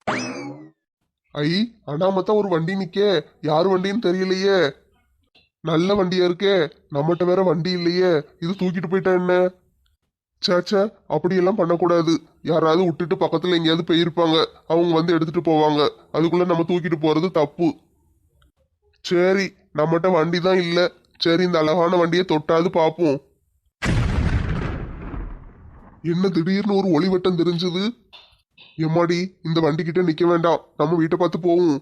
ஐ, அனாமத்தா ஒரு வண்டி நிக்க. யார் வண்டின்னு தெரியலையே. நல்ல வண்டியா இருக்கே. நம்மகிட்ட வேற வண்டி இல்லையே. இது தூக்கிட்டு போயிட்டா என்ன? சேச்சே, அப்படியெல்லாம் பண்ணக்கூடாது. யாராவது விட்டுட்டு பக்கத்துல எங்கேயாவது போயிருப்பாங்க. அவங்க வந்து எடுத்துட்டு போவாங்க. அதுக்குள்ள நம்ம தூக்கிட்டு போறது தப்பு. சரி, நம்மகிட்ட வண்டி தான் இல்ல. சரி, இந்த அழகான வண்டியை தொட்டாது பார்ப்போம். என்ன திடீர்னு ஒரு ஒளிவட்டம் தெரிஞ்சது? எம்மாடி, இந்த வண்டி கிட்ட நிக்க வேண்டாம். நம்ம வீட்டை பார்த்து போவோம்.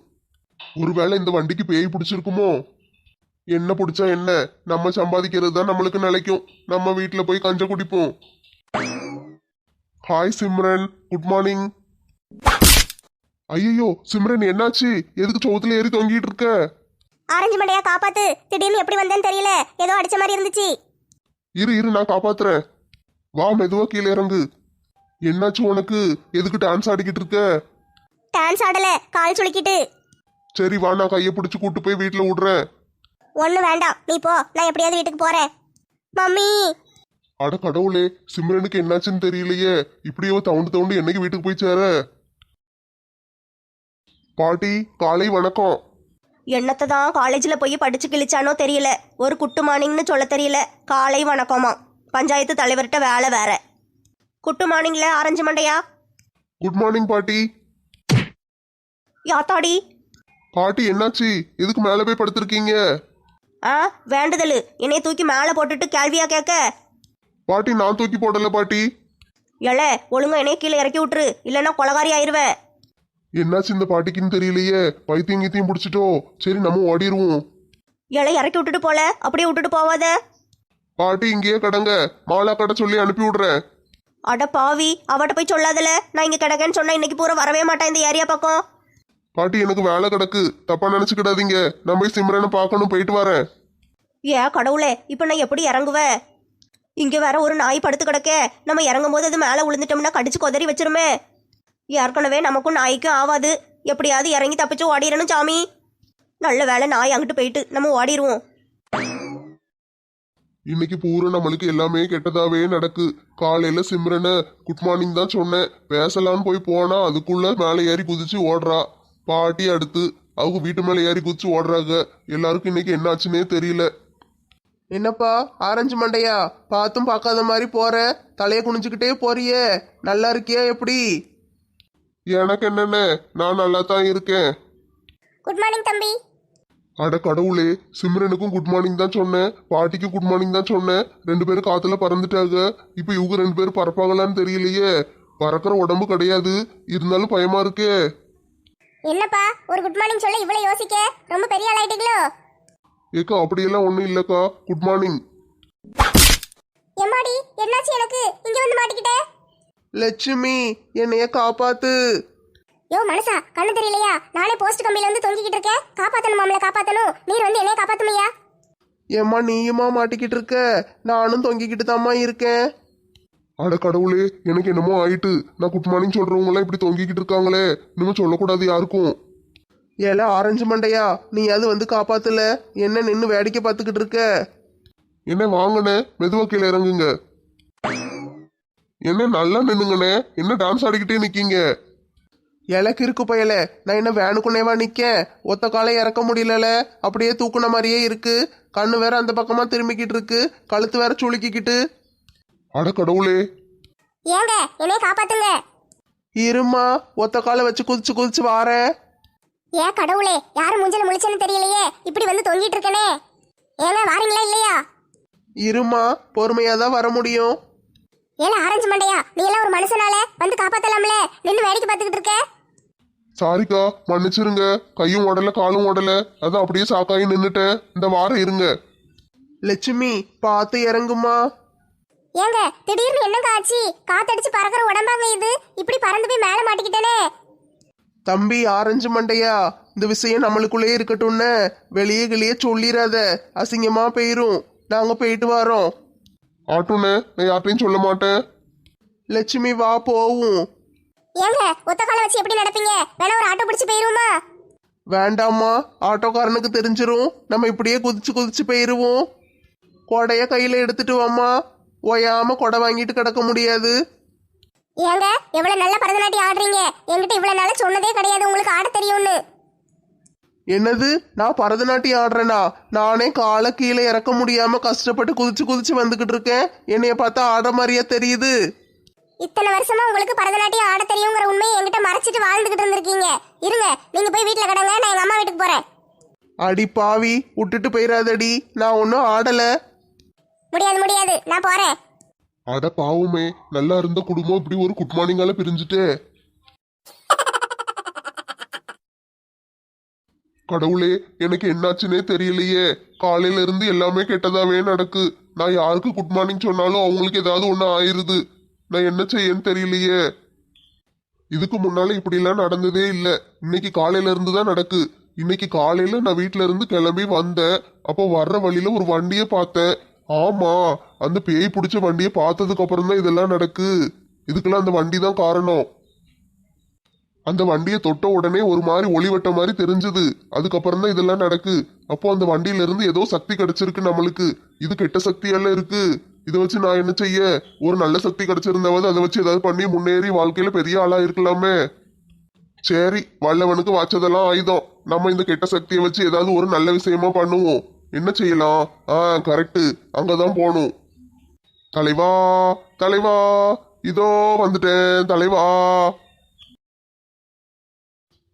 ஒருவேளை இந்த வண்டிக்கு பேய் பிடிச்சிருக்குமோ? என்ன பிடிச்சா என்ன? நம்ம சம்பாதிக்கிறது தான் நம்மளுக்கு நிலைக்கும். நம்ம வீட்டுல போய் கஞ்ச குடிப்போம். Hi Simran, good morning. ஐயோ சிம்ரன், என்னாச்சு? எதுக்கு சோத்துல ஏறி தொங்கிட்டு இருக்க? ஆரஞ்சு மண்டையா காப்பாத்து. திடீர்னு எப்படி வந்தேன்னு தெரியல, ஏதோ அடிச்ச மாதிரி இருந்துச்சு. இரு நான் காப்பாத்துறேன். வா, மெதுவா கீழே இறங்கு. என்னாச்சு உனக்கு? எதுக்கு டான்ஸ் ஆடிக்கிட்டு இருக்க? டான்ஸ் ஆடல, கால் சுளுக்கிட்டு. சரி வா, நான் கையை பிடிச்சு கூட்டு போய் வீட்டுல விடுறேன். ஒண்ணு வேண்டாம், நீ போ, நான் எப்படியாவது வீட்டுக்கு போறேன். மம்மி. அட கடவுளே, சிம்ரனுக்கு என்னாச்சுன்னு தெரியலையே. இப்படியோ தவுண்டு தவுண்டு என்னைக்கு வீட்டுக்கு போய் சேர? பாட்டி, காலை வணக்கம். என்னத்தை தான் காலேஜில் போய் படிச்சு கிழிச்சானோ தெரியல. ஒரு குட்டு மார்னிங்னு சொல்ல தெரியல. காலை வணக்கமா? பஞ்சாயத்து தலைவர்கிட்ட வேலை வேற. குட்டு மார்னிங்ல ஆரஞ்சு மண்டையா. குட் மார்னிங் பாட்டி. யாத்தாடி. பாட்டி என்னாச்சு? எதுக்கு மேல போய் படுத்திருக்கீங்க? ஆ, வேண்டுதலு என்னைய தூக்கி மேலே போட்டுட்டு கேள்வியா கேட்க? பாட்டி, நான் தூக்கி போடல பாட்டி. எல, ஒழுங்கா என்னைய கீழே இறக்கி விட்டுரு, இல்லைன்னா கொலகாரி ஆயிருவேன். என்னாச்சு இந்த பாட்டிக்குன்னு தெரியலையே. பைத்தியம் கீத்தியம் பிடிச்சிட்டோ? சரி, நம்ம ஓடிடுவோம். இலை இறக்கி விட்டுட்டு போல, அப்படியே விட்டுட்டு போவாத. பாட்டி இங்கேயே கடங்க. மாலா கடை சொல்லி அனுப்பி விடுறேன். அட பாவி, அவட்ட போய் சொல்லாதல. நான் இங்க கிடக்கேன்னு சொன்னா இன்னைக்கு பூரா வரவே மாட்டேன் இந்த ஏரியா பக்கம். பாட்டி, எனக்கு வேலை கிடக்கு. தப்பா நினைச்சுக்கிடாதீங்க. நான் போய் சிம்ரனை பார்க்கணும், போயிட்டு வரேன். ஏன் கடவுளே, இப்போ நான் எப்படி இறங்குவேன்? இங்க வேற ஒரு நாய் படுத்து கிடக்க. நம்ம இறங்கும் போது அது மேலே விழுந்துட்டோம்னா கடிச்சு கொதறி வச்சிருமே. ஏற்கனவே நமக்கும் நாய்க்கும் ஆவாது. எப்படியாவது இறங்கி தப்பிச்சு ஓடிடணும் சாமி. நல்ல வேலை நாய் அங்கிட்டு போயிட்டு நம்ம ஓடிடுவோம். இன்னைக்கு பூரா நம்மளுக்கு எல்லாமே கெட்டதாவே நடக்கு. காலையில சிம்ரனை குட் மார்னிங் தான் சொன்னேன், பேசலான்னு போய் போனா அதுக்குள்ள மேலே ஏறி குதிச்சு ஓடுறா. பாட்டி அடுத்து அவங்க வீட்டு மேலே ஏறி குதிச்சு ஓடுறாங்க. எல்லாருக்கும் இன்னைக்கு என்னாச்சுன்னே தெரியல. என்னப்பா ஆரஞ்சு மண்டையா, பார்த்தும் பார்க்காத மாதிரி போற. தலையை குனிஞ்சுக்கிட்டே போறியே, நல்லா இருக்கியா எப்படி? எனக்கு என்னென்ன, நான் நல்லா தான் இருக்கேன். குட் மார்னிங் தம்பி. அட கடவுளே, சிம்ரனுக்கும் குட் மார்னிங் தான் சொன்னேன், பாட்டிக்கும் குட் மார்னிங் தான் சொன்னேன். ரெண்டு பேரும் காத்துல பறந்துட்டாங்க. இப்போ இவங்க ரெண்டு பேரும் பறப்பாங்களான்னு தெரியலையே. பறக்கிற உடம்பு கிடையாது, இருந்தாலும் பயமா இருக்கே. என்னப்பா ஒரு குட் மார்னிங் சொல்ல இவ்வளவு யோசிக்க? ரொம்ப பெரிய ஆள் ஆயிட்டீங்களோ? ஏக்கா, அப்படியெல்லாம் ஒன்றும் இல்லைக்கா. Good morning. எம்மாடி, என்னாச்சு எனக்கு? இங்க வந்து மாட்டிக்கிட்டே. லட்சுமி, என்னைய காப்பாத்து. யோ மனசா, கண்ணு தெரியலையா? நானே போஸ்ட் கம்பியில வந்து தொங்கிக்கிட்டு இருக்கேன். காப்பாத்தணும் மாமல, காப்பாத்தணும். நீர் வந்து என்னைய காப்பாத்துமையா? ஏம்மா நீயுமா மாட்டிக்கிட்டு இருக்க? நானும் தொங்கிக்கிட்டு தாம்மா இருக்கேன். அட கடவுளே, எனக்கு என்னமோ ஆயிட்டு. நான் குட் மார்னிங் சொல்றவங்க எல்லாம் இப்படி தொங்கிக்கிட்டு இருக்காங்களே. இன்னும் சொல்லக்கூடாது யாருக்கும். ஏல ஆரஞ்சு மண்டையா, நீ அது வந்து காப்பாத்துல? என்ன நின்று வேடிக்கை பார்த்துக்கிட்டு இருக்க? என்ன வாங்கண்ணே, மெதுவா கீழே இறங்குங்க. என்ன நல்லா நின்னுங்கண்ணே, என்ன டான்ஸ் ஆடிக்கிட்டே நிக்கீங்க? எனக்கு இருக்கு பயல, நான் என்ன வேனுக்குன்னேவா நிக்கேன்? ஒத்த காலை இறக்க முடியல, அப்படியே தூக்குன மாதிரியே இருக்கு. கண்ணு வேற அந்த பக்கமா திரும்பிக்கிட்டு இருக்கு, கழுத்து வேற சுளுக்கிக்கிட்டு. அட கடவுளே. ஏங்க என்னைய காப்பாத்துங்க. இருமா, ஒத்த காலை வச்சு குதிச்சு குதிச்சு வாரேன். ஏன் கடவுளே, யாரும் மூஞ்சல முழிச்சேன்னு தெரியலையே. இப்படி வந்து தொங்கிட்டு இருக்கனே. ஏங்க வாரீங்களா இல்லையா? இருமா, பொறுமையா தான் வர முடியும். ஏல ஆரஞ்சு மண்டையா, நீ எல்லாம் ஒரு மனுஷனால வந்து காப்பாத்தலாம்ல. நின்று வேடிக்கை பார்த்துக்கிட்டு இருக்க. சாரிக்கா, மன்னிச்சிருங்க. கையும் ஓடல காலும் ஓடல, அதான் அப்படியே சாக்காயி நின்னுட்டேன். இந்த வாரம் இருங்க. லட்சுமி, பார்த்து இறங்குமா. ஏங்க திடீர்னு என்னங்க ஆச்சு? காத்தடிச்சு பறக்கிற உடம்பாங்க இது. இப்படி பறந்து போய் மேல மாட்டிக்கிட்டேனே. தம்பி ஆரஞ்சு மண்டையா, இந்த விஷயம் நம்மளுக்குள்ளே இருக்கட்டும்னு வெளியே கிளியே சொல்லிடாத, அசிங்கமா போயிரும். நாங்க போயிட்டு வரோம். ஆட்டோண்ணே, நான் யார்ட்டையும் சொல்ல மாட்டேன். லட்சுமி வா போவும். ஏங்க ஒத்த காலை வச்சு எப்படி நடப்பீங்க? வேணா ஒரு ஆட்டோ பிடிச்சு போயிருவோமா? வேண்டாமா, ஆட்டோக்காரனுக்கு தெரிஞ்சிரும். நம்ம இப்படியே குதிச்சு குதிச்சு போயிருவோம். கொடைய கையில எடுத்துட்டு வாமா. ஓயாம கொடை வாங்கிட்டு கிடக்க முடியாது. ஏங்க எவ்வளவு நல்ல பரதநாட்டியம் ஆடுறீங்க. என்கிட்ட இவ்வளவு நாளா சொன்னதே கிடையாது உங்களுக்கு ஆட தெரியும்னு. என்னது, நான் பரதநாட்டியம் ஆடுறேனா? நானே காலை கீழே இறக்க முடியாம கஷ்டப்பட்டு குதிச்சு குதிச்சு வந்துகிட்டு இருக்கேன். என்னைய பார்த்தா ஆடுற மாதிரியா தெரியுது? இத்தனை வருஷமா உங்களுக்கு பரதநாட்டியம் ஆட தெரியுங்கிற உண்மையை என்கிட்ட மறைச்சிட்டு வாழ்ந்துகிட்டு இருந்திருக்கீங்க. இருங்க, நீங்க போய் வீட்டுல கிடங்க, நான் எங்க அம்மா வீட்டுக்கு போறேன். அடி பாவி, விட்டுட்டு போயிடாதடி. நான் ஒன்றும் ஆடல. முடியாது முடியாது, நான் போறேன். அட பாவமே, நல்லா இருந்த குடும்பம் இப்படி ஒரு குட் மார்னிங்கால பிரிஞ்சுட்டே. கடவுளே, எனக்கு என்னாச்சுன்னே தெரியலையே. காலையில இருந்து எல்லாமே கெட்டதாவே நடக்கு. நான் யாருக்கு குட் மார்னிங் சொன்னாலும் அவங்களுக்கு ஏதாவது ஒண்ணு ஆயிருது. நான் என்ன செய்யன்னு தெரியலையே. இதுக்கு முன்னால இப்படிலாம் நடந்ததே இல்ல. இன்னைக்கு காலையில இருந்து தான் நடக்கு. இன்னைக்கு காலையில நான் வீட்ல இருந்து கிளம்பி வந்தேன். அப்போ வர்ற வழியில ஒரு வண்டியை பார்த்தேன். ஆமா, அந்த பேய் பிடிச்ச வண்டியை பார்த்ததுக்கு அப்புறம் தான் இதெல்லாம் நடக்கு. இதுக்கெல்லாம் அந்த வண்டி தான் காரணம். அந்த வண்டியை தொட்ட உடனே ஒரு மாதிரி ஒளிவட்ட மாதிரி தெரிஞ்சது. அதுக்கப்புறம் தான் இதெல்லாம் நடக்கு. அப்போ அந்த வண்டியில இருந்து ஏதோ சக்தி கிடைச்சிருக்கு நம்மளுக்கு. இது கெட்ட சக்தியெல்லாம் இருக்கு. இதை வச்சு நான் என்ன செய்ய? ஒரு நல்ல சக்தி கிடைச்சிருந்தாவது அதை வச்சு ஏதாவது பண்ணி முன்னேறி வாழ்க்கையில பெரிய ஆளா இருக்கலாமே. சரி, வல்லவனுக்கு வாச்சதெல்லாம் ஆயுதம். நம்ம இந்த கெட்ட சக்தியை வச்சு ஏதாவது ஒரு நல்ல விஷயமா பண்ணுவோம். என்ன செய்யலாம்? கரெக்டு, அங்கதான் போகணும். தலைவா, தலைவா, இதோ வந்துட்டேன் தலைவா.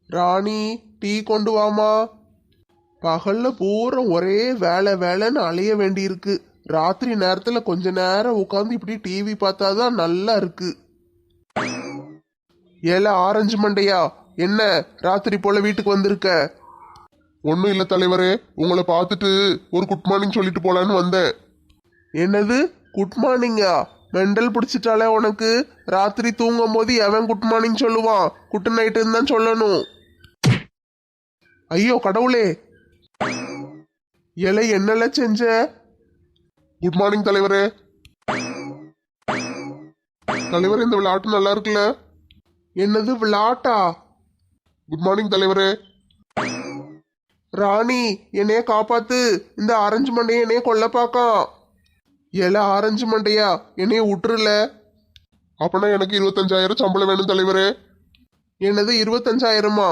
ராணி, டீ கொண்டு வாமா. பகல்ல பூரா ஒரே வேலை வேலைன்னு அலைய வேண்டியிருக்கு. ராத்திரி நேரத்துல கொஞ்ச நேரம் உட்காந்து இப்படி டிவி பார்த்தாதான் நல்லா இருக்கு. ஏல ஆரஞ்சு மண்டையா, என்ன ராத்திரி போல வீட்டுக்கு வந்திருக்க? ஒன்றும் இல்லை தலைவரே, உங்களை பார்த்துட்டு ஒரு குட் மார்னிங் சொல்லிட்டு போலான்னு வந்தேன். என்னது குட் மார்னிங்கா? மெண்டல் பிடிச்சிட்டாலே உனக்கு. ராத்திரி தூங்கும் போது எவன் குட் மார்னிங் சொல்லுவான்? குட் நைட்டுன்னு தான் சொல்லணும். ஐயோ கடவுளே, இலை என்னெல்லாம் செஞ்ச? குட் மார்னிங் தலைவரே. தலைவரே, இந்த விளையாட்டு நல்லா இருக்குல்ல? என்னது விளாட்டா? குட் மார்னிங் தலைவரே. ராணி, என்னைய காப்பாத்து. இந்த ஆரஞ்சு மண்டையை என்னைய கொல்ல பாக்கான். இல ஆரஞ்சு மண்டையா, என்னைய விட்டுருல. அப்பனா எனக்கு 25,000 சம்பளம் வேணும் தலைவரே. என்னது 25,000மா?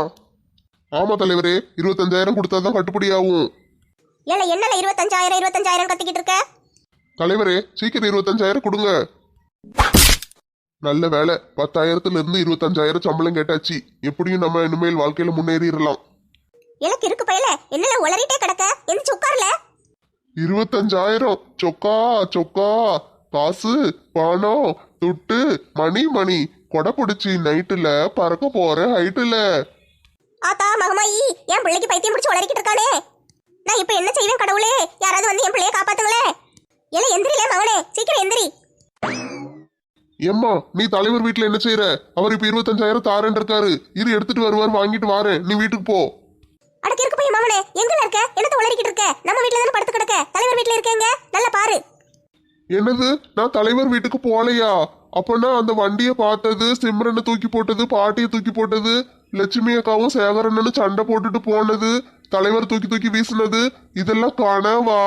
ஆமா தலைவரே, 25,000 கொடுத்தாதான் கட்டுப்படி ஆகும். ஏல என்னல 25,000 கத்திக்கிட்டு இருக்க? தலைவரே, சீக்கிரம் 25,000 கொடுங்க. நல்ல வேலை, 10,000த்துல இருந்து 25,000 சம்பளம் கேட்டாச்சு. எப்படியும் நம்ம இனிமேல் வாழ்க்கையில முன்னேறிடலாம். எனக்கு இருக்கு பையல, என்னல உளறிட்டே கிடக்க? எந்திரிச்சு உட்கார்ல. 25,000 சொக்கா சொக்கா, காசு பணம் துட்டு மணி மணி கொடை பிடிச்சி நைட்டுல பறக்க போற ஹைட்டுல. ஆத்தா மகமாயி, என் பிள்ளைக்கு பைத்தியம் பிடிச்சு உளறிக்கிட்டு இருக்கானே. நான் இப்ப என்ன செய்வேன் கடவுளே? யாராவது வந்து என் பிள்ளைய காப்பாத்துங்களே. ஏல எந்திரில மகனே, சீக்கிரம் எந்திரி. ஏம்மா, நீ தலைவர் வீட்டுல என்ன செய்யற? அவர் இப்ப 25,000 தாரன் இருக்காரு. இரு, எடுத்துட்டு வருவார், வாங்கிட்டு வாரேன். நீ வீட்டுக்கு போ. அடக்கு இருக்கு பையன் மகனே, எங்கல இருக்க? என்னத்த உளறிக்கிட்டு இருக்க? நம்ம வீட்டுல தானே படுத்து கிடக்க. தலைவர் வீட்டுல இருக்கேங்க, நல்லா பாரு. என்னது, நான் தலைவர் வீட்டுக்கு போகலையா? அப்பனா அந்த வண்டியை பார்த்தது, சிம்ரனை தூக்கி போட்டது, பாட்டியை தூக்கி போட்டது, லட்சுமி அக்காவும் சேகரனும் சண்டை போட்டுட்டு போனது, தலைவர் தூக்கி தூக்கி வீசினது, இதெல்லாம் கனவா?